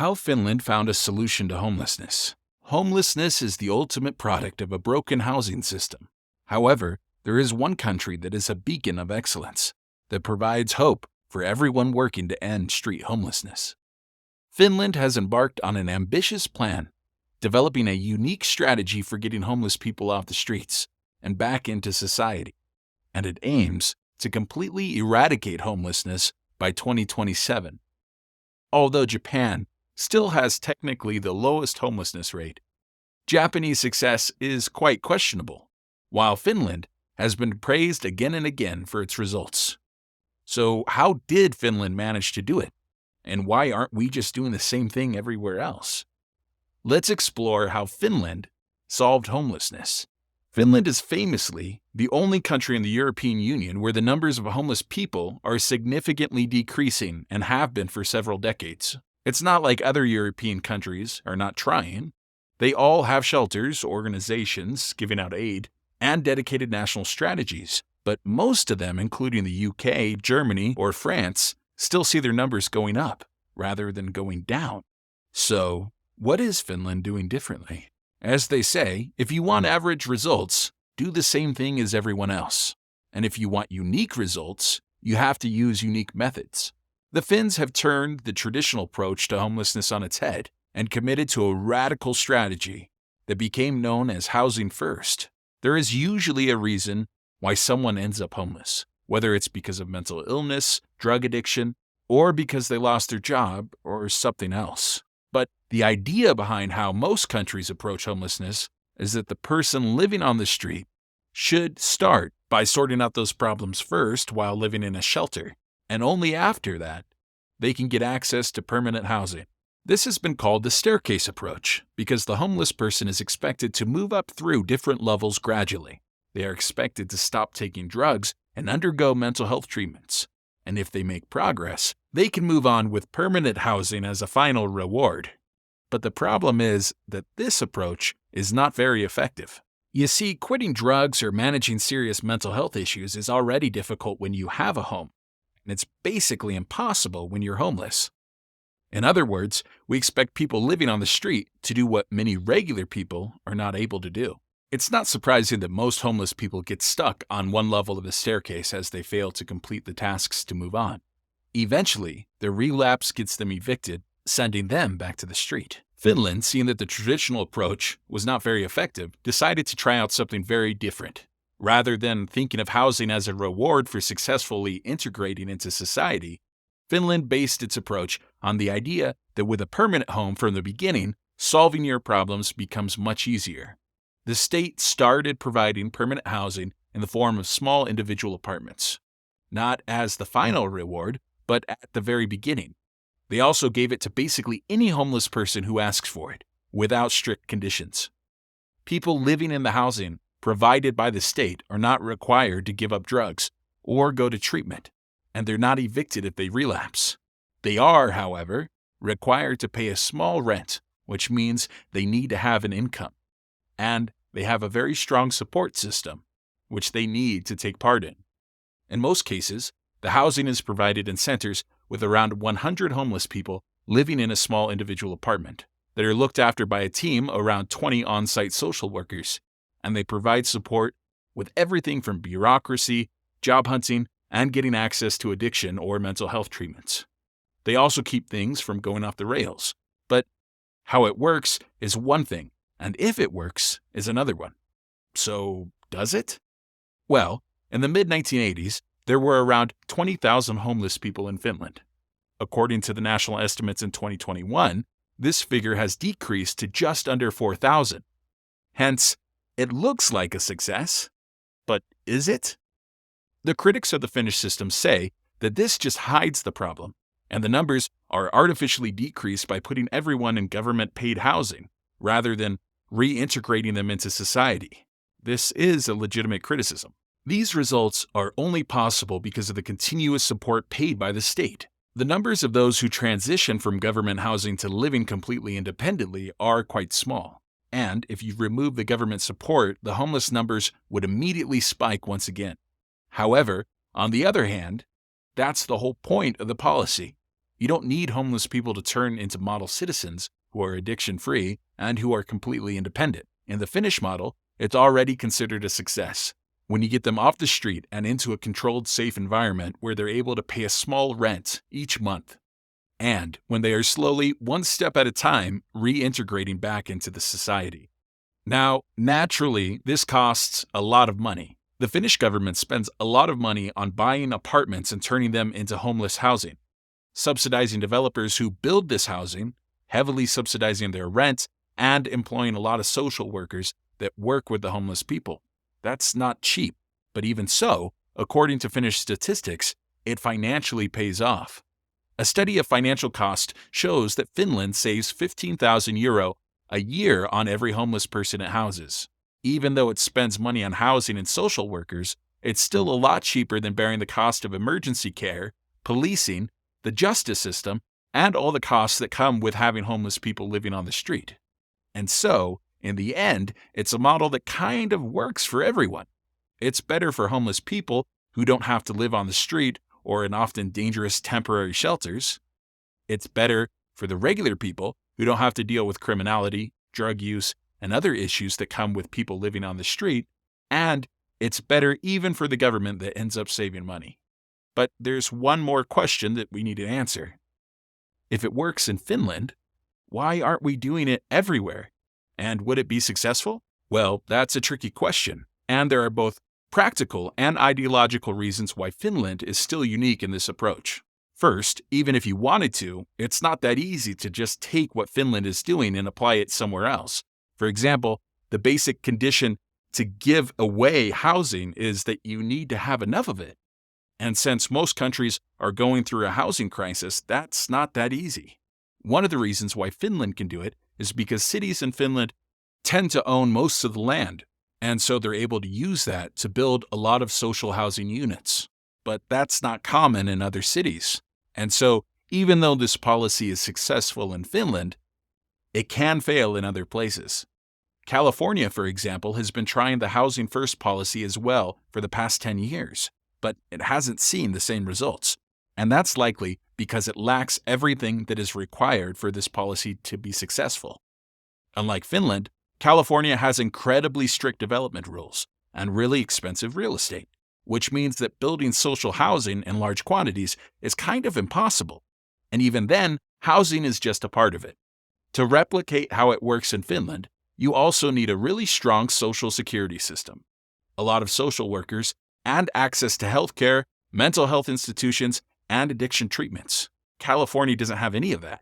How Finland found a solution to homelessness. Homelessness is the ultimate product of a broken housing system. However, there is one country that is a beacon of excellence, that provides hope for everyone working to end street homelessness. Finland has embarked on an ambitious plan, developing a unique strategy for getting homeless people off the streets and back into society, and it aims to completely eradicate homelessness by 2027. Although Japan still has technically the lowest homelessness rate, Japanese success is quite questionable, while Finland has been praised again and again for its results. So how did Finland manage to do it? And why aren't we just doing the same thing everywhere else? Let's explore how Finland solved homelessness. Finland is famously the only country in the European Union where the numbers of homeless people are significantly decreasing and have been for several decades. It's not like other European countries are not trying. They all have shelters, organizations giving out aid, and dedicated national strategies, but most of them, including the UK, Germany, or France, still see their numbers going up rather than going down. So, what is Finland doing differently? As they say, if you want average results, do the same thing as everyone else. And if you want unique results, you have to use unique methods. The Finns have turned the traditional approach to homelessness on its head and committed to a radical strategy that became known as housing first. There is usually a reason why someone ends up homeless, whether it's because of mental illness, drug addiction, or because they lost their job or something else. But the idea behind how most countries approach homelessness is that the person living on the street should start by sorting out those problems first while living in a shelter, and only after that, they can get access to permanent housing. This has been called the staircase approach because the homeless person is expected to move up through different levels gradually. They are expected to stop taking drugs and undergo mental health treatments. And if they make progress, they can move on with permanent housing as a final reward. But the problem is that this approach is not very effective. You see, quitting drugs or managing serious mental health issues is already difficult when you have a home, and it's basically impossible when you're homeless. In other words, we expect people living on the street to do what many regular people are not able to do. It's not surprising that most homeless people get stuck on one level of the staircase as they fail to complete the tasks to move on. Eventually, their relapse gets them evicted, sending them back to the street. Finland, seeing that the traditional approach was not very effective, decided to try out something very different. Rather than thinking of housing as a reward for successfully integrating into society, Finland based its approach on the idea that with a permanent home from the beginning, solving your problems becomes much easier. The state started providing permanent housing in the form of small individual apartments, not as the final reward, but at the very beginning. They also gave it to basically any homeless person who asks for it, without strict conditions. People living in the housing provided by the state are not required to give up drugs or go to treatment, and they're not evicted if they relapse. They are, however, required to pay a small rent, which means they need to have an income. And they have a very strong support system, which they need to take part in. In most cases, the housing is provided in centers with around 100 homeless people living in a small individual apartment that are looked after by a team around 20 on-site social workers, and they provide support with everything from bureaucracy, job hunting, and getting access to addiction or mental health treatments. They also keep things from going off the rails, but how it works is one thing, and if it works is another one. So, does it? Well, in the mid-1980s, there were around 20,000 homeless people in Finland. According to the national estimates in 2021, this figure has decreased to just under 4,000. Hence, it looks like a success, but is it? The critics of the Finnish system say that this just hides the problem, and the numbers are artificially decreased by putting everyone in government-paid housing, rather than reintegrating them into society. This is a legitimate criticism. These results are only possible because of the continuous support paid by the state. The numbers of those who transition from government housing to living completely independently are quite small. And if you remove the government support, the homeless numbers would immediately spike once again. However, on the other hand, that's the whole point of the policy. You don't need homeless people to turn into model citizens who are addiction-free and who are completely independent. In the Finnish model, it's already considered a success. When you get them off the street and into a controlled, safe environment where they're able to pay a small rent each month, and when they are slowly, one step at a time, reintegrating back into the society. Now, naturally, this costs a lot of money. The Finnish government spends a lot of money on buying apartments and turning them into homeless housing, subsidizing developers who build this housing, heavily subsidizing their rent, and employing a lot of social workers that work with the homeless people. That's not cheap, but even so, according to Finnish statistics, it financially pays off. A study of financial cost shows that Finland saves 15,000 euro a year on every homeless person it houses. Even though it spends money on housing and social workers, it's still a lot cheaper than bearing the cost of emergency care, policing, the justice system, and all the costs that come with having homeless people living on the street. And so, in the end, it's a model that kind of works for everyone. It's better for homeless people who don't have to live on the street or in often dangerous temporary shelters. It's better for the regular people who don't have to deal with criminality, drug use, and other issues that come with people living on the street. And it's better even for the government that ends up saving money. But there's one more question that we need to answer. If it works in Finland, why aren't we doing it everywhere? And would it be successful? Well, that's a tricky question, and there are both practical and ideological reasons why Finland is still unique in this approach. First, even if you wanted to, it's not that easy to just take what Finland is doing and apply it somewhere else. For example, the basic condition to give away housing is that you need to have enough of it. And since most countries are going through a housing crisis, that's not that easy. One of the reasons why Finland can do it is because cities in Finland tend to own most of the land, and so they're able to use that to build a lot of social housing units. But that's not common in other cities. And so, even though this policy is successful in Finland, it can fail in other places. California, for example, has been trying the Housing First policy as well for the past 10 years, but it hasn't seen the same results. And that's likely because it lacks everything that is required for this policy to be successful. Unlike Finland, California has incredibly strict development rules and really expensive real estate, which means that building social housing in large quantities is kind of impossible. And even then, housing is just a part of it. To replicate how it works in Finland, you also need a really strong social security system, a lot of social workers, and access to healthcare, mental health institutions, and addiction treatments. California doesn't have any of that.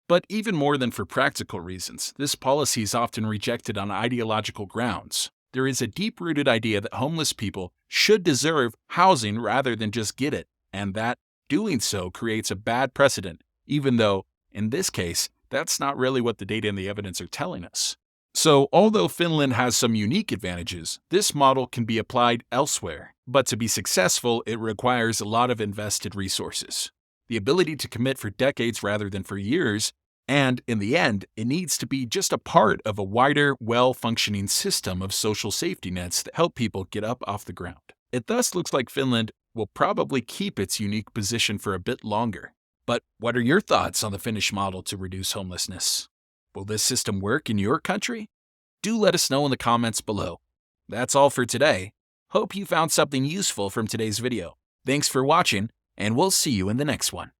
But even more than for practical reasons, this policy is often rejected on ideological grounds. There is a deep-rooted idea that homeless people should deserve housing rather than just get it, and that doing so creates a bad precedent, even though, in this case, that's not really what the data and the evidence are telling us. So, although Finland has some unique advantages, this model can be applied elsewhere. But to be successful, it requires a lot of invested resources, the ability to commit for decades rather than for years, and in the end, it needs to be just a part of a wider, well-functioning system of social safety nets that help people get up off the ground. It thus looks like Finland will probably keep its unique position for a bit longer. But what are your thoughts on the Finnish model to reduce homelessness? Will this system work in your country? Do let us know in the comments below. That's all for today. Hope you found something useful from today's video. Thanks for watching, and we'll see you in the next one.